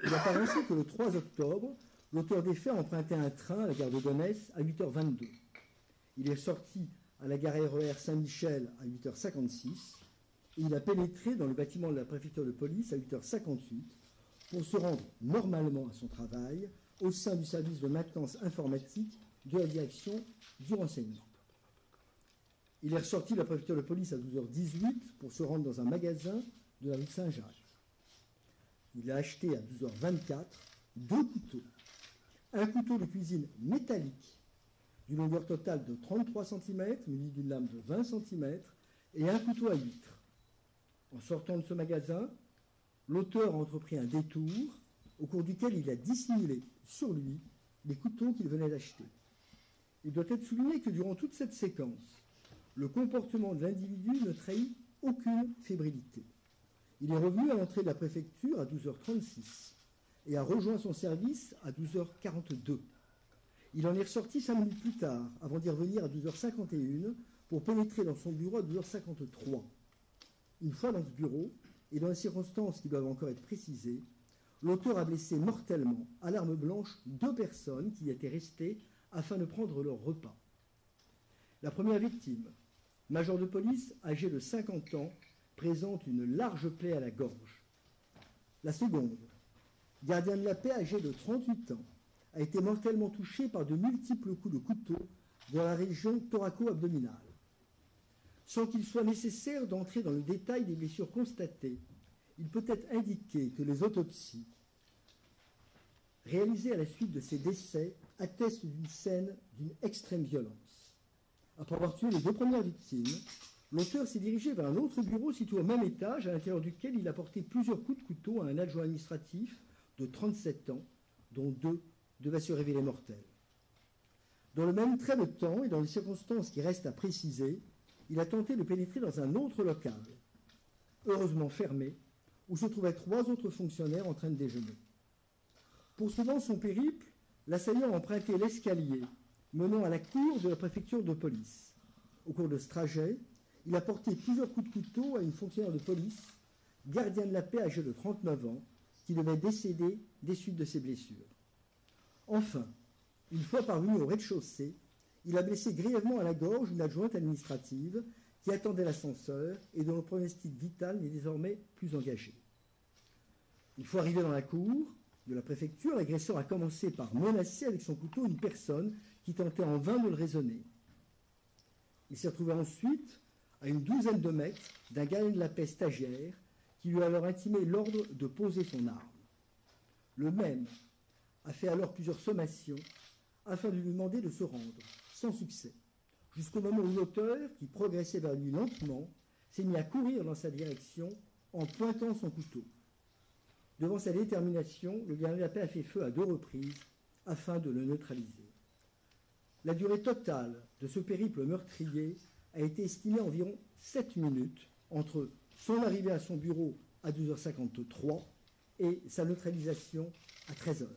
Il apparaît ensuite que le 3 octobre, l'auteur des faits a emprunté un train à la gare de Gonesse à 8h22. Il est sorti à la gare RER Saint-Michel à 8h56 et il a pénétré dans le bâtiment de la préfecture de police à 8h58 pour se rendre normalement à son travail au sein du service de maintenance informatique de la direction du renseignement. Il est ressorti de la préfecture de police à 12h18 pour se rendre dans un magasin de la rue Saint-Jacques. Il a acheté à 12h24 deux couteaux. Un couteau de cuisine métallique d'une longueur totale de 33 cm, muni d'une lame de 20 cm, et un couteau à huître. En sortant de ce magasin, l'auteur a entrepris un détour au cours duquel il a dissimulé sur lui les couteaux qu'il venait d'acheter. Il doit être souligné que durant toute cette séquence, le comportement de l'individu ne trahit aucune fébrilité. Il est revenu à l'entrée de la préfecture à 12h36 et a rejoint son service à 12h42. Il en est ressorti 5 minutes plus tard, avant d'y revenir à 12h51 pour pénétrer dans son bureau à 12h53. Une fois dans ce bureau, et dans les circonstances qui doivent encore être précisées, l'auteur a blessé mortellement à l'arme blanche 2 personnes qui y étaient restées afin de prendre leur repas. La première victime, major de police âgé de 50 ans, présente une large plaie à la gorge. La seconde, gardien de la paix âgé de 38 ans, a été mortellement touché par de multiples coups de couteau dans la région thoraco-abdominale. Sans qu'il soit nécessaire d'entrer dans le détail des blessures constatées, il peut être indiqué que les autopsies réalisées à la suite de ces décès attestent d'une scène d'une extrême violence. Après avoir tué les 2 premières victimes, l'auteur s'est dirigé vers un autre bureau situé au même étage, à l'intérieur duquel il a porté plusieurs coups de couteau à un adjoint administratif de 37 ans, dont 2 devaient se révéler mortels. Dans le même trait de temps et dans les circonstances qui restent à préciser, il a tenté de pénétrer dans un autre local, heureusement fermé, où se trouvaient 3 autres fonctionnaires en train de déjeuner. Poursuivant son périple, l'assaillant a emprunté l'escalier menant à la cour de la préfecture de police. Au cours de ce trajet, il a porté plusieurs coups de couteau à une fonctionnaire de police, gardien de la paix âgée de 39 ans, qui devait décéder des suites de ses blessures. Enfin, une fois parvenu au rez-de-chaussée, il a blessé grièvement à la gorge une adjointe administrative qui attendait l'ascenseur et dont le pronostic vital n'est désormais plus engagé. Une fois arrivé dans la cour de la préfecture, l'agresseur a commencé par menacer avec son couteau une personne qui tentait en vain de le raisonner. Il s'est retrouvé ensuite à une douzaine de mètres d'un gardien de la paix stagiaire qui lui a alors intimé l'ordre de poser son arme. Le même a fait alors plusieurs sommations afin de lui demander de se rendre, sans succès, jusqu'au moment où l'auteur, qui progressait vers lui lentement, s'est mis à courir dans sa direction en pointant son couteau. Devant sa détermination, le gardien de la paix a fait feu à 2 reprises afin de le neutraliser. La durée totale de ce périple meurtrier a été estimée à environ 7 minutes entre son arrivée à son bureau à 12h53 et sa neutralisation à 13h.